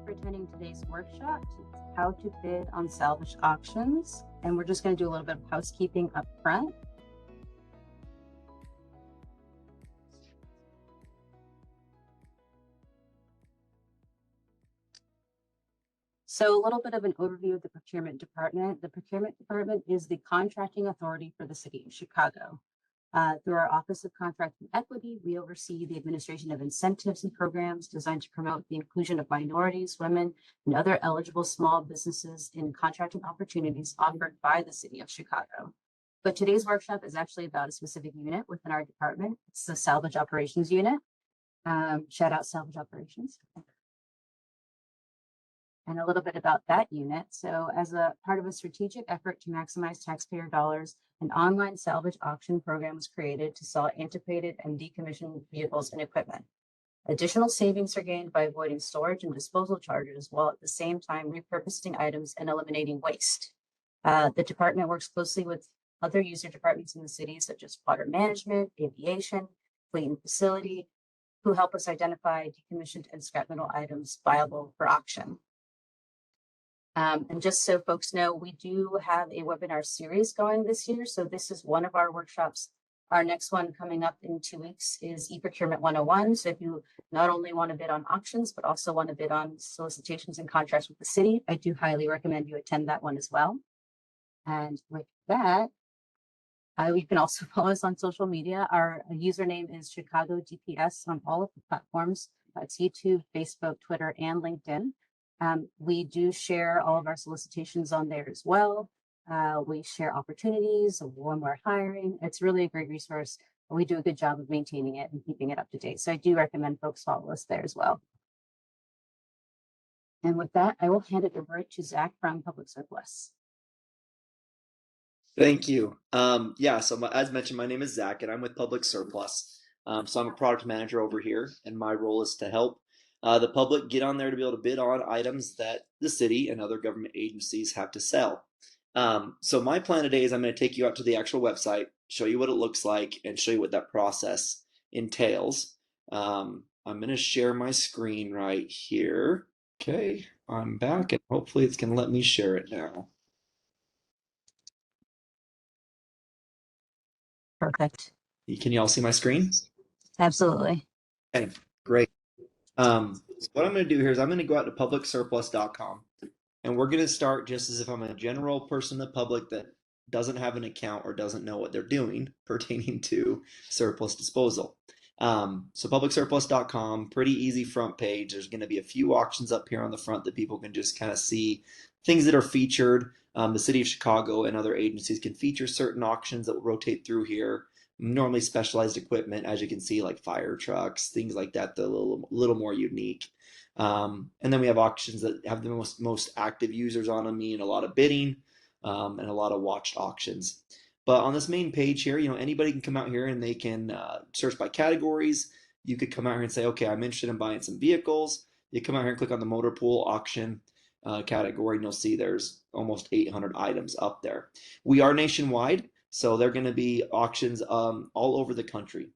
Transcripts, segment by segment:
for attending today's workshop, how to bid on salvage auctions. And we're just going to do a little bit of housekeeping up front. So a little bit of an overview of the procurement department. The procurement department is the contracting authority for the city of Chicago. Through our Office of Contract and Equity, we oversee the administration of incentives and programs designed to promote the inclusion of minorities, women, and other eligible small businesses in contracting opportunities offered by the city of Chicago. But today's workshop is actually about a specific unit within our department. It's the Salvage Operations unit. Shout out Salvage Operations. And a little bit about that unit. So as a part of a strategic effort to maximize taxpayer dollars, an online salvage auction program was created to sell antiquated and decommissioned vehicles and equipment. Additional savings are gained by avoiding storage and disposal charges while at the same time repurposing items and eliminating waste. The department works closely with other user departments in the city, such as water management, aviation, fleet and facility, who help us identify decommissioned and scrap metal items viable for auction. And just so folks know, we do have a webinar series going this year. So this is one of our workshops. Our next one coming up in 2 weeks is eProcurement 101. So if you not only want to bid on auctions, but also want to bid on solicitations and contracts with the city, I do highly recommend you attend that one as well. And with that, you can also follow us on social media. Our username is Chicago DPS on all of the platforms. That's YouTube, Facebook, Twitter, and LinkedIn. We do share all of our solicitations on there as well. We share opportunities when we're hiring. It's really a great resource. We do a good job of maintaining it and keeping it up to date. So I do recommend folks follow us there as well. And with that, I will hand it over to Zach from Public Surplus. Thank you. So as mentioned, my name is Zach and I'm with Public Surplus. So I'm a product manager over here and my role is to help the public get on there to be able to bid on items that the city and other government agencies have to sell. So my plan today is I'm going to take you out to the actual website, show you what it looks like, and show you what that process entails. I'm going to share my screen right here. Okay, I'm back, and hopefully it's going to let me share it now. Perfect. Can you all see my screen? Absolutely. Okay, great. So what I'm going to do here is I'm going to go out to publicsurplus.com and we're going to start just as if I'm a general person in the public that doesn't have an account or doesn't know what they're doing pertaining to surplus disposal. So publicsurplus.com, pretty easy front page. There's going to be a few auctions up here on the front that people can just kind of see things that are featured. The city of Chicago and other agencies can feature certain auctions that will rotate through here. Normally specialized equipment, as you can see, like fire trucks, things like that, a little more unique. And then we have auctions that have the most active users on them, meaning a lot of bidding and a lot of watched auctions. But on this main page here, anybody can come out here and they can search by categories. You could come out here and say, okay, I'm interested in buying some vehicles. You come out here and click on the motor pool auction category, and you'll see there's almost 800 items up there. We are nationwide. So they're going to be auctions all over the country,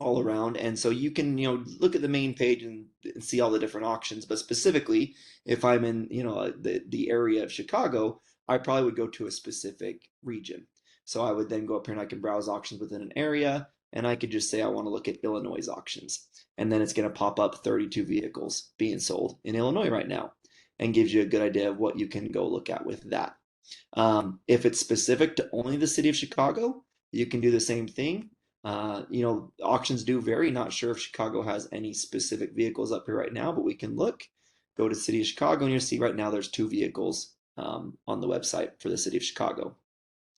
all around. And so you can, look at the main page and see all the different auctions. But specifically, if I'm in, the area of Chicago, I probably would go to a specific region. So I would then go up here and I can browse auctions within an area. And I could just say I want to look at Illinois auctions. And then it's going to pop up 32 vehicles being sold in Illinois right now and gives you a good idea of what you can go look at with that. If it's specific to only the city of Chicago, you can do the same thing. Auctions do vary. Not sure if Chicago has any specific vehicles up here right now, but we can look. Go to the city of Chicago, and you'll see right now there's 2 vehicles on the website for the city of Chicago.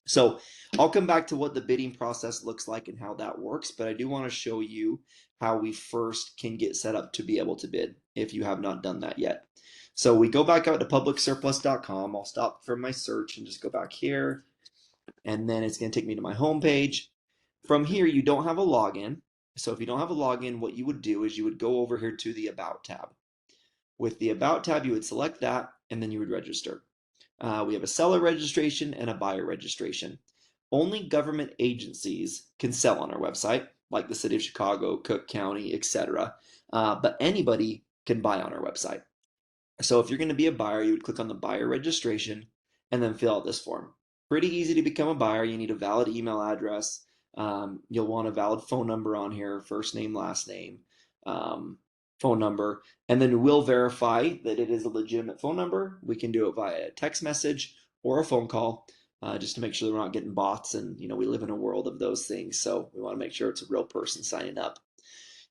So I'll come back to what the bidding process looks like and how that works, but I do want to show you how we first can get set up to be able to bid if you have not done that yet. So we go back out to publicsurplus.com. I'll stop for my search and just go back here. And then it's going to take me to my home page. From here, you don't have a login. So if you don't have a login, what you would do is you would go over here to the About tab. With the About tab, you would select that, and then you would register. We have a seller registration and a buyer registration. Only government agencies can sell on our website, like the city of Chicago, Cook County, etc. But anybody can buy on our website. So if you're going to be a buyer, you would click on the buyer registration and then fill out this form. Pretty easy to become a buyer. You need a valid email address. You'll want a valid phone number on here, first name, last name, um, phone number, and then we'll verify that it is a legitimate phone number. We can do it via a text message or a phone call, just to make sure that we're not getting bots. And we live in a world of those things, so we want to make sure it's a real person signing up.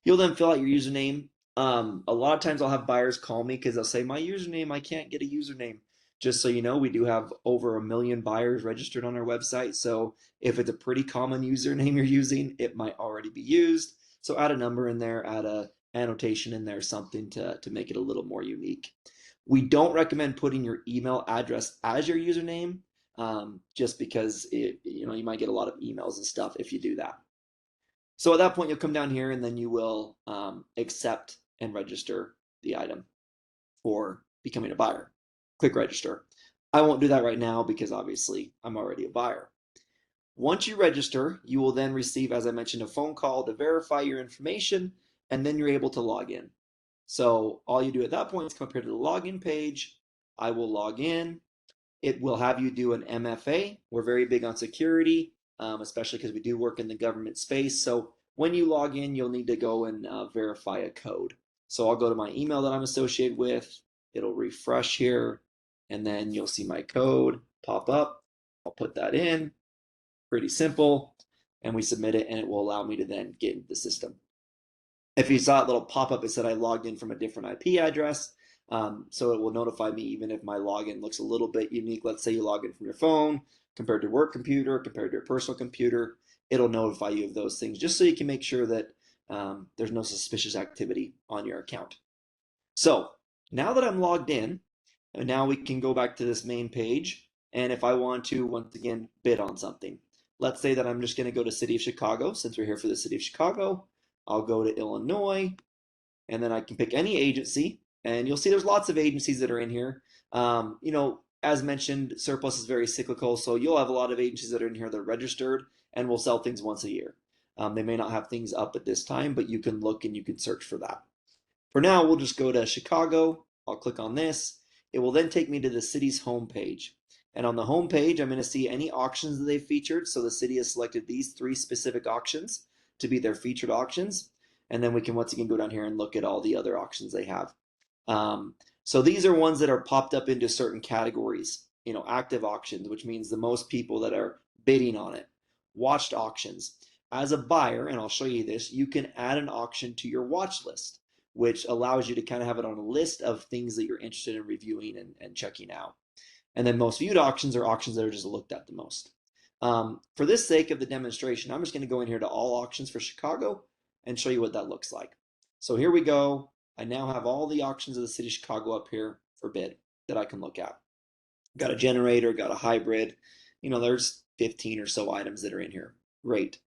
You'll then fill out your username. A lot of times I'll have buyers call me because they'll say, my username, I can't get a username. Just so you know, we do have over 1 million buyers registered on our website. So if it's a pretty common username you're using, it might already be used. So add a number in there, add a annotation in there, something to make it a little more unique. We don't recommend putting your email address as your username, just because you might get a lot of emails and stuff if you do that. So at that point, you'll come down here and then you will accept and register the item for becoming a buyer. Click register. I won't do that right now because obviously I'm already a buyer. Once you register, you will then receive, as I mentioned, a phone call to verify your information, and then you're able to log in. So all you do at that point is come up here to the login page. I will log in. It will have you do an MFA. We're very big on security, especially because we do work in the government space. So when you log in, you'll need to go and verify a code. So I'll go to my email that I'm associated with. It'll refresh here, and then you'll see my code pop up. I'll put that in. Pretty simple. And we submit it, and it will allow me to then get into the system. If you saw that little pop-up, it said I logged in from a different IP address. So it will notify me even if my login looks a little bit unique. Let's say you log in from your phone compared to your work computer, compared to your personal computer. It'll notify you of those things just so you can make sure that there's no suspicious activity on your account. So now that I'm logged in, now we can go back to this main page. And if I want to, once again, bid on something, let's say that I'm just going to go to City of Chicago. Since we're here for the City of Chicago, I'll go to Illinois, and then I can pick any agency. And you'll see there's lots of agencies that are in here. As mentioned, surplus is very cyclical, so you'll have a lot of agencies that are in here that are registered and will sell things once a year. They may not have things up at this time, but you can look and you can search for that. For now, we'll just go to Chicago. I'll click on this. It will then take me to the city's homepage. And on the homepage, I'm going to see any auctions that they've featured. So the city has selected these 3 specific auctions to be their featured auctions. And then we can once again go down here and look at all the other auctions they have. So these are ones that are popped up into certain categories. Active auctions, which means the most people that are bidding on it. Watched auctions. As a buyer, and I'll show you this, you can add an auction to your watch list, which allows you to kind of have it on a list of things that you're interested in reviewing and checking out. And then most viewed auctions are auctions that are just looked at the most. For this sake of the demonstration, I'm just going to go in here to all auctions for Chicago and show you what that looks like. So here we go. I now have all the auctions of the city of Chicago up here for bid that I can look at. Got a generator, got a hybrid. There's 15 or so items that are in here. Great.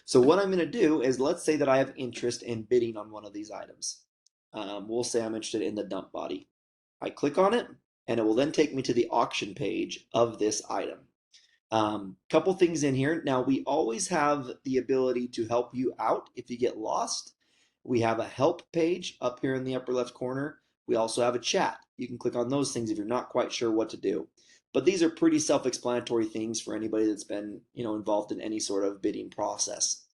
So what I'm going to do is, let's say that I have interest in bidding on one of these items. We'll say I'm interested in the dump body. I click on it, and it will then take me to the auction page of this item. Couple things in here. Now, we always have the ability to help you out if you get lost. We have a help page up here in the upper left corner. We also have a chat. You can click on those things if you're not quite sure what to do. But these are pretty self-explanatory things for anybody that's been, involved in any sort of bidding process.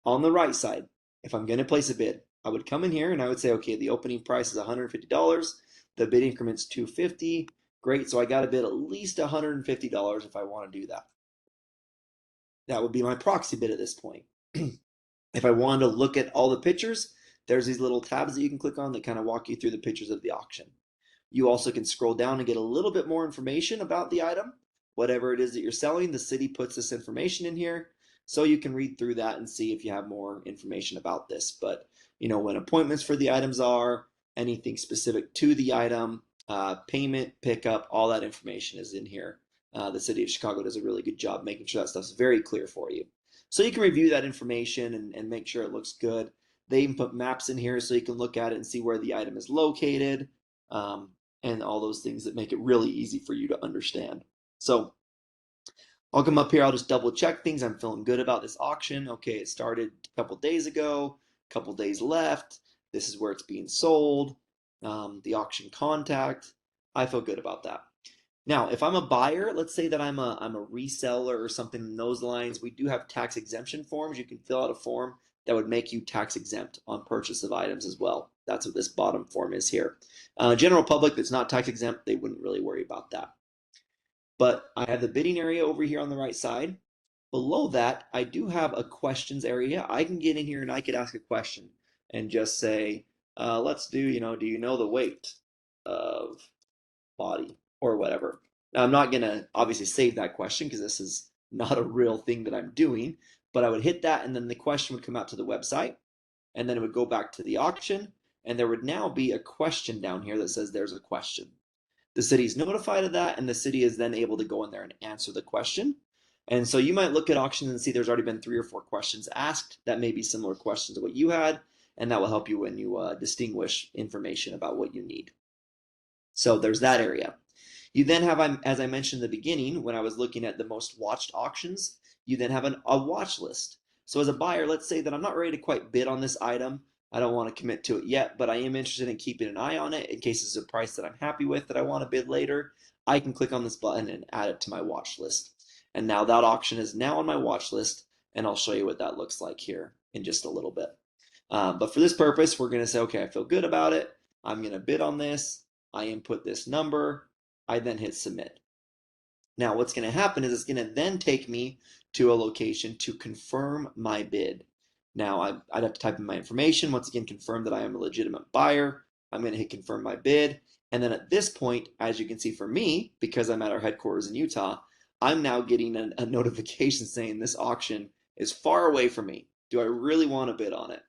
On the right side, if I'm going to place a bid, I would come in here and I would say, okay, the opening price is $150. The bid increment's $250. Great, so I got to bid at least $150 if I want to do that. That would be my proxy bid at this point. If I wanted to look at all the pictures, there's these little tabs that you can click on that kind of walk you through the pictures of the auction. You also can scroll down and get a little bit more information about the item. Whatever it is that you're selling, the city puts this information in here, so you can read through that and see if you have more information about this. But when appointments for the items are, anything specific to the item, payment, pickup, all that information is in here. The city of Chicago does a really good job making sure that stuff's very clear for you. So you can review that information and make sure it looks good. They even put maps in here so you can look at it and see where the item is located, and all those things that make it really easy for you to understand. So I'll come up here, I'll just double check things. I'm feeling good about this auction. Okay, it started a couple days ago, a couple days left. This is where it's being sold. The auction contact. I feel good about that. Now, if I'm a buyer, let's say that I'm a reseller or something in those lines, we do have tax exemption forms. You can fill out a form that would make you tax exempt on purchase of items as well. That's what this bottom form is here. General public that's not tax exempt, they wouldn't really worry about that. But I have the bidding area over here on the right side. Below that, I do have a questions area. I can get in here and I could ask a question and just say, let's do, do you know the weight of body or whatever. Now, I'm not going to obviously save that question because this is not a real thing that I'm doing, but I would hit that and then the question would come out to the website and then it would go back to the auction and there would now be a question down here that says there's a question. The city's notified of that and the city is then able to go in there and answer the question. And so you might look at auctions and see there's already been 3 or 4 questions asked that may be similar questions to what you had, and that will help you when you distinguish information about what you need. So there's that area. You then have, as I mentioned in the beginning, when I was looking at the most watched auctions, you then have a watch list. So as a buyer, let's say that I'm not ready to quite bid on this item. I don't want to commit to it yet, but I am interested in keeping an eye on it in case it's a price that I'm happy with that I want to bid later. I can click on this button and add it to my watch list. And now that auction is now on my watch list, and I'll show you what that looks like here in just a little bit. But for this purpose, we're going to say, okay, I feel good about it. I'm going to bid on this. I input this number. I then hit submit. Now what's going to happen is it's going to then take me to a location to confirm my bid. Now I'd have to type in my information, once again confirm that I am a legitimate buyer. I'm going to hit confirm my bid. And then at this point, as you can see for me, because I'm at our headquarters in Utah, I'm now getting a notification saying this auction is far away from me. Do I really want to bid on it?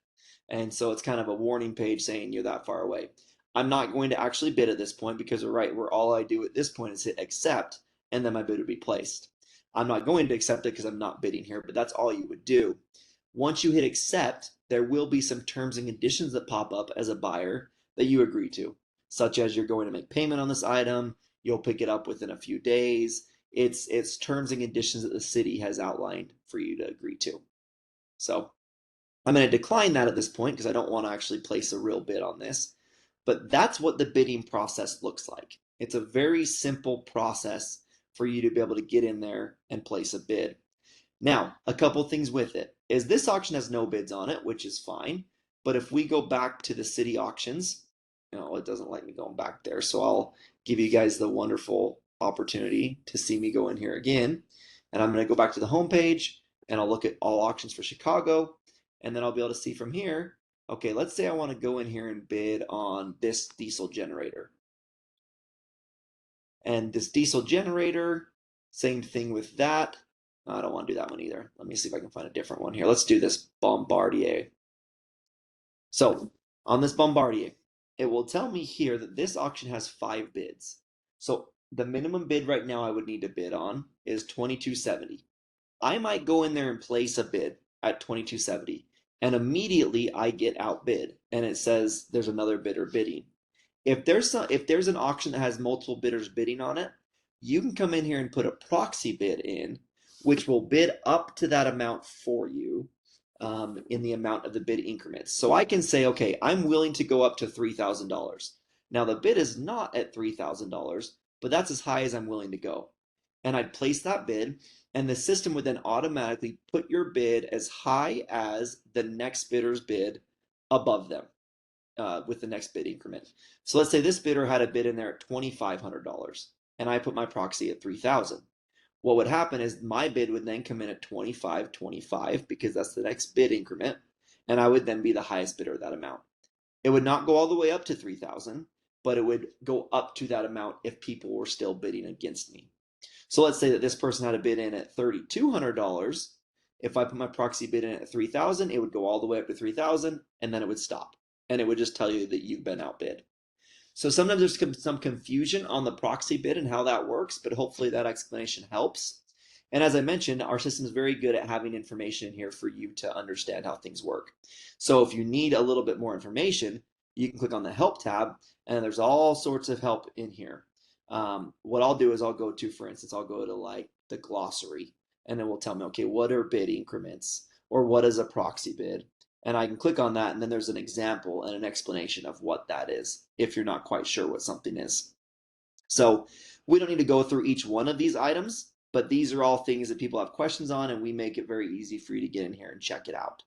And so it's kind of a warning page saying you're that far away. I'm not going to actually bid at this point because we're right where all I do at this point is hit accept and then my bid would be placed. I'm not going to accept it because I'm not bidding here, but that's all you would do. Once you hit accept, there will be some terms and conditions that pop up as a buyer that you agree to, such as you're going to make payment on this item, you'll pick it up within a few days. It's terms and conditions that the city has outlined for you to agree to. So I'm going to decline that at this point because I don't want to actually place a real bid on this. But that's what the bidding process looks like. It's a very simple process for you to be able to get in there and place a bid. Now, a couple things with it is this auction has no bids on it, which is fine. But if we go back to the city auctions, it doesn't like me going back there. So I'll give you guys the wonderful opportunity to see me go in here again. And I'm going to go back to the home page and I'll look at all auctions for Chicago. And then I'll be able to see from here, okay, let's say I want to go in here and bid on this diesel generator. And this diesel generator, same thing with that. I don't want to do that one either. Let me see if I can find a different one here. Let's do this Bombardier. So on this Bombardier, it will tell me here that this auction has 5 bids. So the minimum bid right now I would need to bid on is $22.70. I might go in there and place a bid at $22.70 and immediately I get outbid and it says there's another bidder bidding. If there's an auction that has multiple bidders bidding on it, you can come in here and put a proxy bid in, which will bid up to that amount for you in the amount of the bid increments. So I can say, okay, I'm willing to go up to $3,000. Now the bid is not at $3,000, but that's as high as I'm willing to go. And I'd place that bid, and the system would then automatically put your bid as high as the next bidder's bid above them with the next bid increment. So let's say this bidder had a bid in there at $2,500 and I put my proxy at 3,000. What would happen is my bid would then come in at 25.25 because that's the next bid increment, and I would then be the highest bidder of that amount. It would not go all the way up to 3,000, but it would go up to that amount if people were still bidding against me. So let's say that this person had a bid in at $3,200. If I put my proxy bid in at 3,000, it would go all the way up to 3,000 and then it would stop. And it would just tell you that you've been outbid. So sometimes there's some confusion on the proxy bid and how that works, but hopefully that explanation helps. And as I mentioned, our system is very good at having information in here for you to understand how things work. So if you need a little bit more information, you can click on the help tab and there's all sorts of help in here. What I'll do is I'll go to, for instance, I'll go to like the glossary and it will tell me, okay, what are bid increments or what is a proxy bid? And I can click on that and then there's an example and an explanation of what that is if you're not quite sure what something is. So we don't need to go through each one of these items, but these are all things that people have questions on, and we make it very easy for you to get in here and check it out.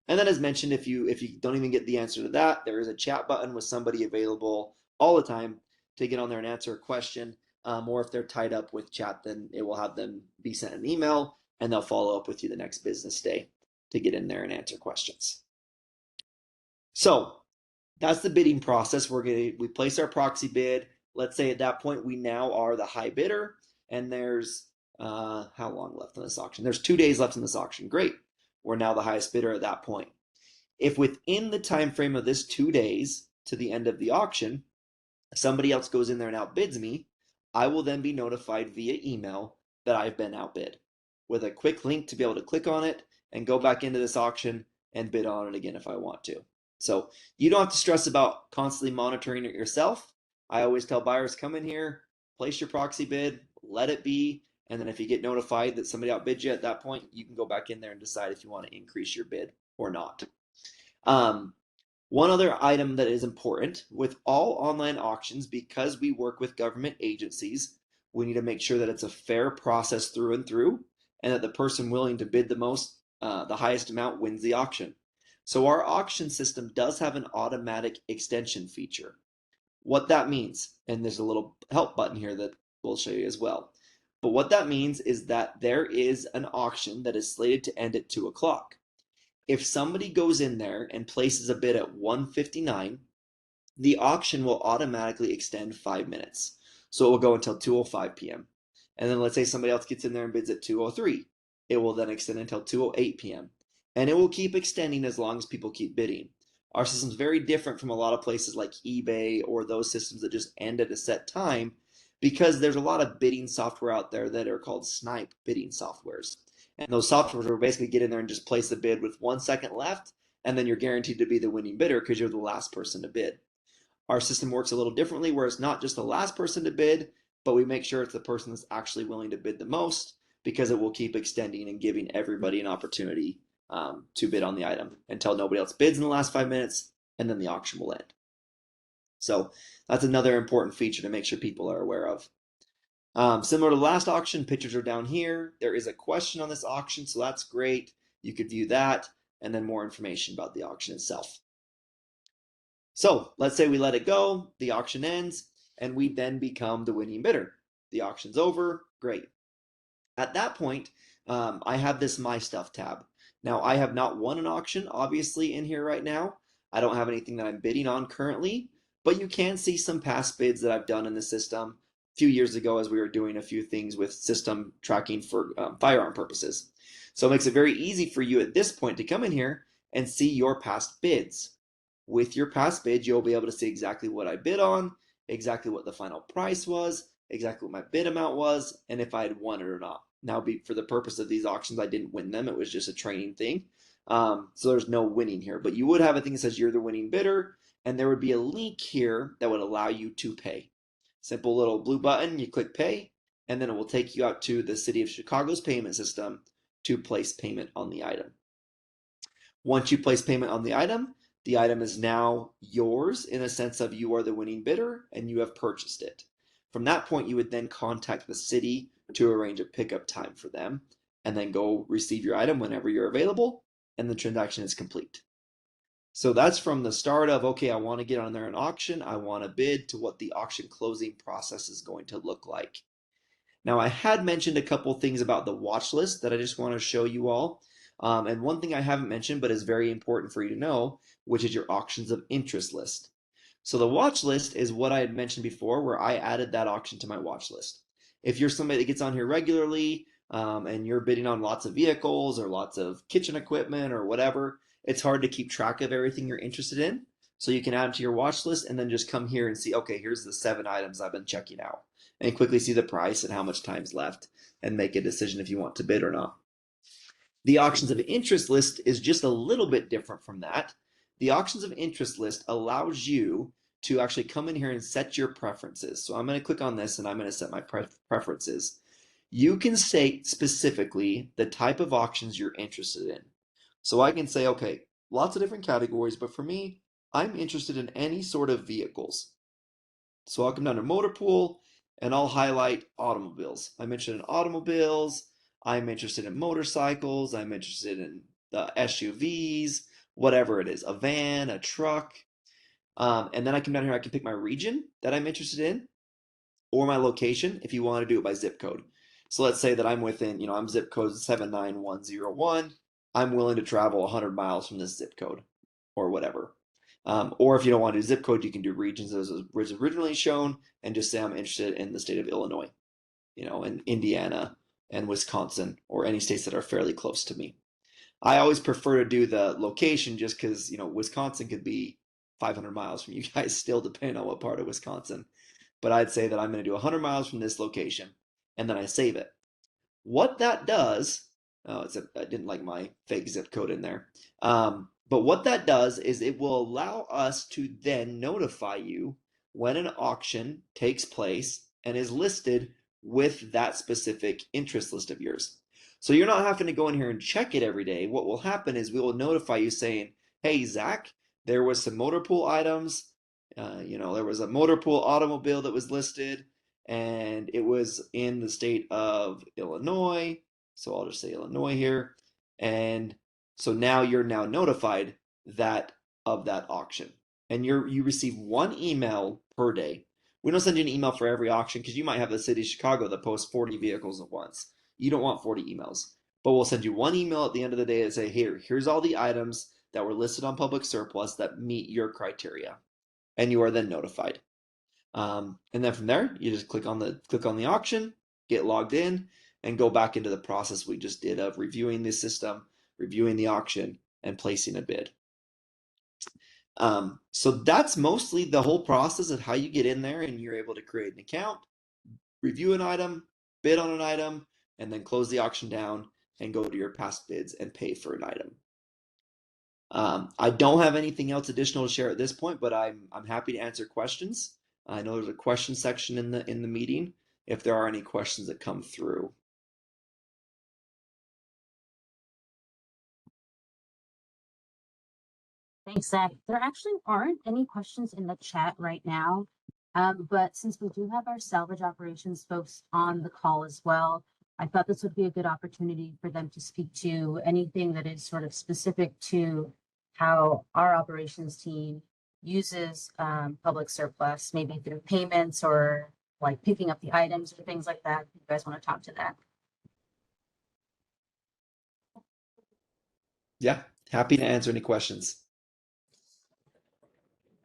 And then as mentioned, if you don't even get the answer to that, there is a chat button with somebody available all the time to get on there and answer a question. Or if they're tied up with chat, then it will have them be sent an email and they'll follow up with you the next business day to get in there and answer questions. So that's the bidding process. We place our proxy bid. Let's say at that point we now are the high bidder, and there's how long left in this auction? There's 2 days left in this auction. Great. We're now the highest bidder at that point. If within the time frame of this 2 days to the end of the auction, somebody else goes in there and outbids me, I will then be notified via email that I've been outbid with a quick link to be able to click on it and go back into this auction and bid on it again if I want to. So you don't have to stress about constantly monitoring it yourself. I always tell buyers, come in here, place your proxy bid, let it be, and then if you get notified that somebody outbid you at that point, you can go back in there and decide if you want to increase your bid or not. One other item that is important with all online auctions, because we work with government agencies, we need to make sure that it's a fair process through and through, and that the person willing to bid the highest amount wins the auction. So our auction system does have an automatic extension feature. What that means, and there's a little help button here that we'll show you as well. But what that means is that there is an auction that is slated to end at 2 o'clock. If somebody goes in there and places a bid at 1:59, the auction will automatically extend 5 minutes. So it will go until 2:05 p.m. And then let's say somebody else gets in there and bids at 2:03. It will then extend until 2:08 p.m. And it will keep extending as long as people keep bidding. Our system is very different from a lot of places like eBay or those systems that just end at a set time, because there's a lot of bidding software out there that are called snipe bidding softwares. And those softwares will basically get in there and just place the bid with 1 second left, and then you're guaranteed to be the winning bidder because you're the last person to bid. Our system works a little differently, where it's not just the last person to bid, but we make sure it's the person that's actually willing to bid the most, because it will keep extending and giving everybody an opportunity to bid on the item until nobody else bids in the last 5 minutes, and then the auction will end. So that's another important feature to make sure people are aware of. Similar to the last auction, pictures are down here. There is a question on this auction, so that's great. You could view that, and then more information about the auction itself. So let's say we let it go, the auction ends, and we then become the winning bidder. The auction's over, great. At that point, I have this My Stuff tab. Now, I have not won an auction, obviously, in here right now. I don't have anything that I'm bidding on currently, but you can see some past bids that I've done in the system a few years ago as we were doing a few things with system tracking for firearm purposes. So it makes it very easy for you at this point to come in here and see your past bids. With your past bid, you'll be able to see exactly what I bid on, exactly what the final price was, exactly what my bid amount was, and if I had won it or not. Now, for the purpose of these auctions, I didn't win them. It was just a training thing. So there's no winning here. But you would have a thing that says you're the winning bidder, and there would be a link here that would allow you to pay. Simple little blue button, you click pay, and then it will take you out to the City of Chicago's payment system to place payment on the item. Once you place payment on the item is now yours in a sense of you are the winning bidder and you have purchased it. From that point, you would then contact the city to arrange a pickup time for them, and then go receive your item whenever you're available, and the transaction is complete. So that's from the start of, okay, I want to get on there an auction, I want to bid, to what the auction closing process is going to look like. Now, I had mentioned a couple things about the watch list that I just want to show you all. And one thing I haven't mentioned, but is very important for you to know, which is your auctions of interest list. So the watch list is what I had mentioned before, where I added that auction to my watch list. If you're somebody that gets on here regularly, and you're bidding on lots of vehicles or lots of kitchen equipment or whatever, it's hard to keep track of everything you're interested in. So you can add it to your watch list and then just come here and see, okay, here's the 7 items I've been checking out, and quickly see the price and how much time's left and make a decision if you want to bid or not. The auctions of interest list is just a little bit different from that. The auctions of interest list allows you to actually come in here and set your preferences. So I'm going to click on this and I'm going to set my preferences. You can state specifically the type of auctions you're interested in. So I can say, okay, lots of different categories, but for me, I'm interested in any sort of vehicles. So I'll come down to motor pool, and I'll highlight automobiles. I'm interested in automobiles. I'm interested in motorcycles. I'm interested in the SUVs, whatever it is, a van, a truck. And then I come down here, I can pick my region that I'm interested in or my location if you want to do it by zip code. So let's say that I'm within, I'm zip code 79101. I'm willing to travel 100 miles from this zip code or whatever. Or if you don't want to do zip code, you can do regions as was originally shown and just say I'm interested in the state of Illinois, and Indiana and Wisconsin or any states that are fairly close to me. I always prefer to do the location just because, Wisconsin could be 500 miles from you guys still, depending on what part of Wisconsin. But I'd say that I'm going to do 100 miles from this location and then I save it. What that does, I didn't like my fake zip code in there. But what that does is it will allow us to then notify you when an auction takes place and is listed with that specific interest list of yours. So you're not having to go in here and check it every day. What will happen is we will notify you saying, hey, Zach, there was some motor pool items. There was a motor pool automobile that was listed and it was in the state of Illinois. So I'll just say Illinois here. And so now you're now notified that of that auction. And you receive one email per day. We don't send you an email for every auction because you might have the city of Chicago that posts 40 vehicles at once. You don't want 40 emails. But we'll send you one email at the end of the day that say, here's all the items that were listed on public surplus that meet your criteria. And you are then notified. And then from there, you just click on the auction, get logged in, and go back into the process we just did of reviewing the system, reviewing the auction, and placing a bid. So that's mostly the whole process of how you get in there and you're able to create an account, review an item, bid on an item, and then close the auction down and go to your past bids and pay for an item. I don't have anything else additional to share at this point, but I'm happy to answer questions. I know there's a question section in the meeting if there are any questions that come through. Thanks, Zach. There actually aren't any questions in the chat right now. But since we do have our salvage operations folks on the call as well, I thought this would be a good opportunity for them to speak to anything that is sort of specific to how our operations team uses public surplus, maybe through payments or like picking up the items or things like that. If you guys want to talk to that. Yeah, happy to answer any questions.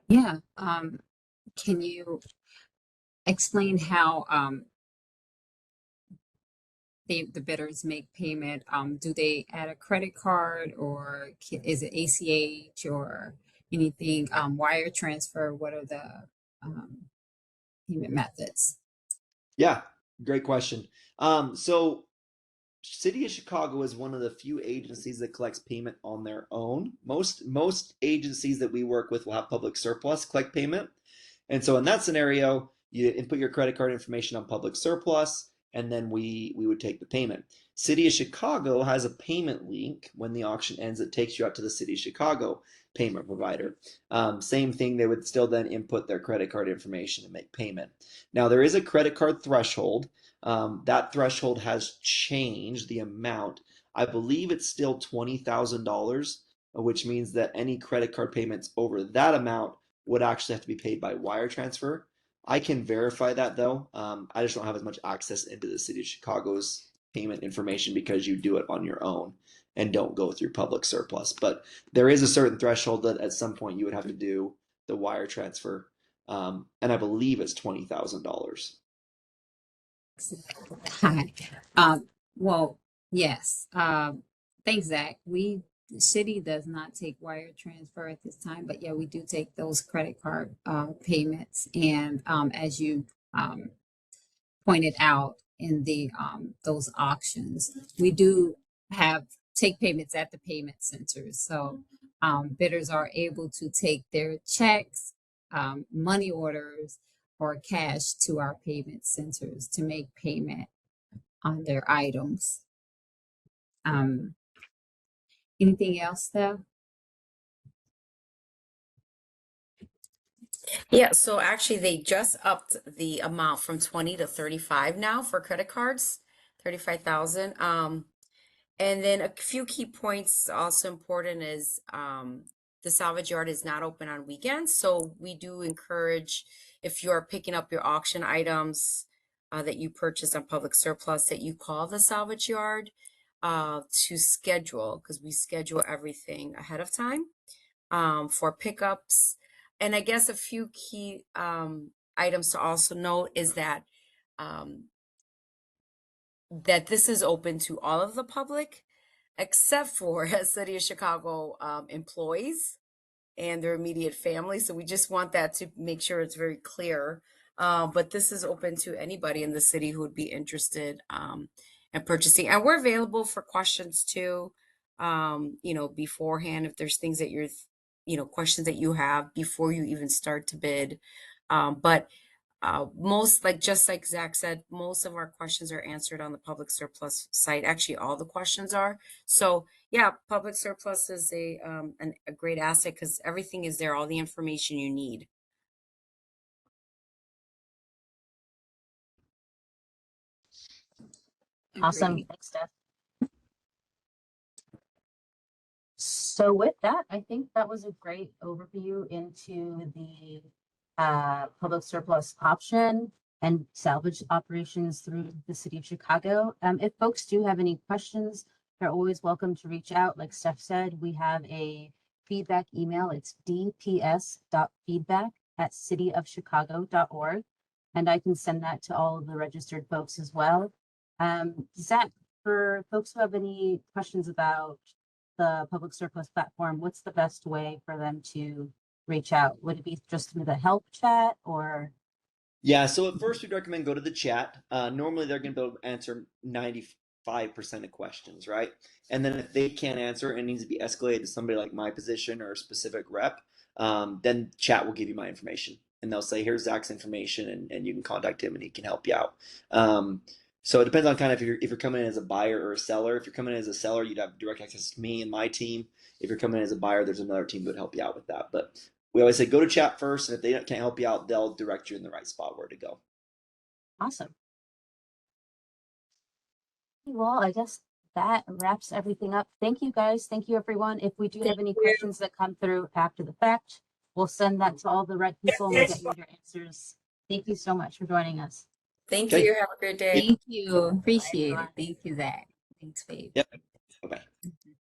Yeah. Can you explain how the bidders make payment? Do they add a credit card or is it ACH or anything? Wire transfer? What are the payment methods? Yeah, great question. So City of Chicago is one of the few agencies that collects payment on their own. Most agencies that we work with will have public surplus collect payment. And so in that scenario, you input your credit card information on public surplus, and then we would take the payment. City of Chicago has a payment link. When the auction ends, it takes you out to the City of Chicago payment provider. Same thing, they would still then input their credit card information and make payment. Now, there is a credit card threshold. That threshold has changed the amount. I believe it's still $20,000, which means that any credit card payments over that amount would actually have to be paid by wire transfer. I can verify that though. I just don't have as much access into the City of Chicago's payment information because you do it on your own and don't go through public surplus. But there is a certain threshold that at some point you would have to do the wire transfer. And I believe it's $20,000. Hi. Well, yes. Thanks, Zach. The city does not take wire transfer at this time, but yeah, we do take those credit card payments. And as you pointed out in the those auctions, we do take payments at the payment centers. So bidders are able to take their checks, money orders, or cash to our payment centers to make payment on their items. Anything else though? Yeah, so actually they just upped the amount from 20 to 35 now for credit cards, 35,000. And then a few key points also important is the salvage yard is not open on weekends. So we do encourage if you are picking up your auction items that you purchase on public surplus that you call the salvage yard to schedule because we schedule everything ahead of time for pickups. And I guess a few key items to also note is um, that this is open to all of the public except for City of Chicago employees and their immediate family. So we just want that to make sure it's very clear. But this is open to anybody in the city who would be interested in purchasing. And we're available for questions too, beforehand if there's things that questions that you have before you even start to bid. But most, like just like Zach said, most of our questions are answered on the public surplus site. Actually, all the questions are. So yeah, public surplus is a great asset because everything is there, all the information you need. Awesome. Agreed. Thanks, Steph. So with that, I think that was a great overview into the public surplus option and salvage operations through the city of Chicago. If folks do have any questions, they're always welcome to reach out. Like Steph said, we have a feedback email. It's dps.feedback@cityofchicago.org. And I can send that to all of the registered folks as well. Zach, for folks who have any questions about the public surplus platform, what's the best way for them to reach out? Would it be just through the help chat or? Yeah, so at first we'd recommend go to the chat. Normally they're going to be able to answer 95% of questions, right? And then if they can't answer, it needs to be escalated to somebody like my position or a specific rep. Then chat will give you my information, and they'll say, "Here's Zach's information," and you can contact him, and he can help you out. So it depends on kind of if you're coming in as a buyer or a seller. If you're coming in as a seller, you'd have direct access to me and my team. If you're coming in as a buyer, there's another team that would help you out with that. But we always say go to chat first, and if they can't help you out, they'll direct you in the right spot where to go. Awesome. Well, I guess that wraps everything up. Thank you guys. Thank you everyone. If we do have any questions that come through after the fact, we'll send that to all the right people and we'll get you your answers. Thank you so much for joining us. Thank Okay. you. Have a great day. Thank you. Appreciate it. everyone. Thank you, Zach. Thanks, babe. Yep. Bye-bye. Mhm.